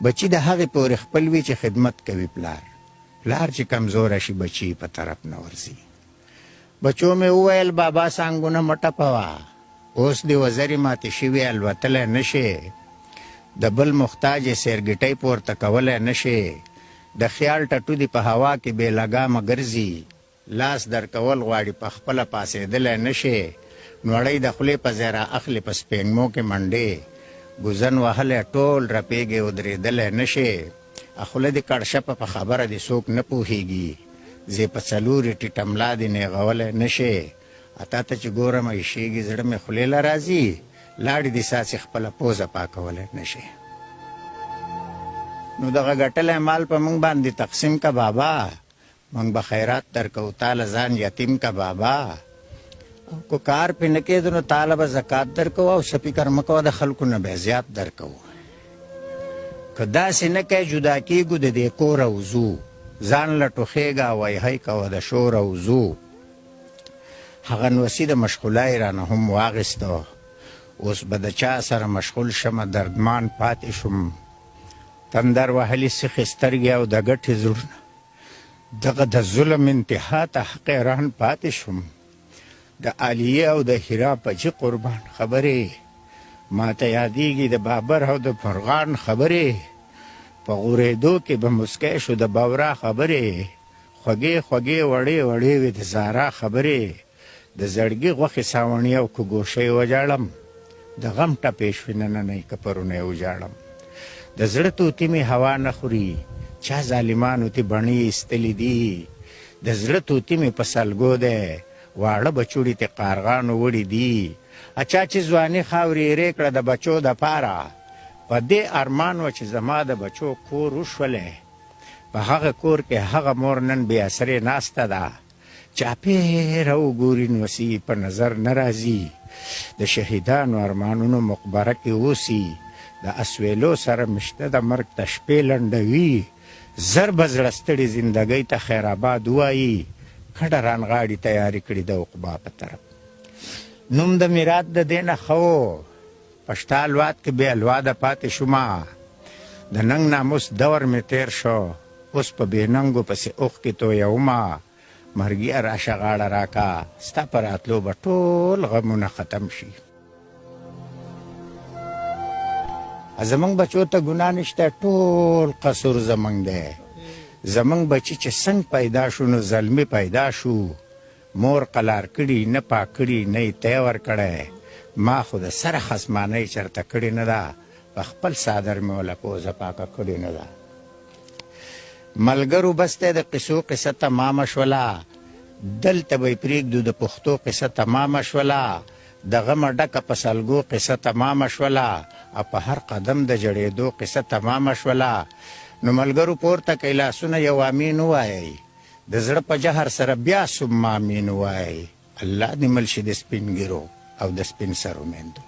بچی د هغې پورې خپل وي چې خدمت کوي پلار چې کمزوره شي بچی په طرف نه ورځي. بچو مې وویل بابا سانګونه مه ټپوه، اوس دې وزرې ماتې شوي الوتلی نه شې، د بل محتاج سیرګټۍ پورته کولی نه شې، د خیال ټټو دې په هوا کې بې لګامه ګرځي، لاس درکول غواړي په خپله پاسېدلی نه شې، نوړۍ د خولې په ځای را اخلي په سپېږمو کې منډې، ګوزن وهلی ټول رپېږې ودرېدلی نه شې، خوله دې کړشپه په خبره دې څوک نه پوهېږي، زه په څلورې ټیټه ملا دې نیغولی نه شې، تا ته چې ګورم ایشېږي زړه مې خولې له راځي، لاړې دې ساسې خپله پوزه پاکولی نه شې. نو دغه ګټلی مال په موږ باندې تقسیم که بابا، موږ به خیرات درکو تاله ځان یتیم که بابا، کو کار پې نه کېدو نو تاله به زکات درکو او څه فکر مه کوه د خلکو نه به زیات درکو. که داسې نه کوې جدا کېږو د دې کور او ځو، ځان له ټوخېږه ویهی کوه د شور او ځو. هغه نوسي د مشغولۍ رانه هم واخیسته، اوس به د چا سره مشغول شمه دردمان پاتې شم، تندر وهلي سیخې سترګې او د ګټې زړونه، دغه د ظلم انتها ته حقیران پاتې شم. د عالیې او د حرا پجې قربان خبرې ما ته یادېږي د بابر او د فرغان خبرې، په غورېدو کې به مسکی شو د بورا خبرې، خوږې خوږې وړې وړې وې د زارا خبرې، د زړګي غوښې ساوڼي او کوګوشۍ وجاړم، د غم ټپې شوې نننۍ که پرونی وجاړم. د زړه توتي مې هوا نه خوري، چا ظالمانو تې بڼې ایستلي دي، د زړه توتي مې په سلګو دی، واړه بچوړي تې قارغانو وړي دي، اچا چې ځواني خاورې ایرې کړه د بچو دپاره، په دې ارمان وه چې زما د بچو کور وشولی، په هغه کور کې هغه مور نن بې اثرې ناسته ده، چاپېره وګوري نوسي په نظر نه راځي، د شهیدانو ارمانونو مقبره کې اوسي، د اسویلو سره مشته د مرګ ته شپې لنډوي، زر به زړه ستړي زندګۍ ته خیر آباد ووایي، کډه رانغاړي تیارې کړي د عقبا په طرف. نوم د میرات د دې نه ښه و، په شته الواد کې بې الواده پاتې شومه، د ننګ ناموس دور مې تېر شو، اوس په بې ننګو پسې اوښکې تویومه، مرګیه راشه غاړه راکه، ستا په راتلو به ټول غمونه ختم شي. زمونږ بچو ته ګناه نشته، ټول قصور زمونږ دی، زمونږ بچي چې څنګ پیدا شو نو زلمي پیدا شو، مور قلار کړي نه پاک کړي نه یې تی ورکړی، ما خو د سره خسمانۍ چرته کړې نه ده، په خپل څادر مې وله پوزه پاکه کړې نه ده. ملګرو بس دی د قصو قصه تمامه شوله، دلته به یې پرېږدو د پښتو قصه تمامه شوله، د غمه ډکه په سلګو قصه تمامه شوله، او په هر قدم د جړېدو قصه تمامه شوله. نو ملګرو پورته کئ لاسونه یو امین ووایئ، د زړه په جهر سره بیا ثم امین ووایئ، الله دې مل شي د سپین ږیرو او د سپین سرو میندو.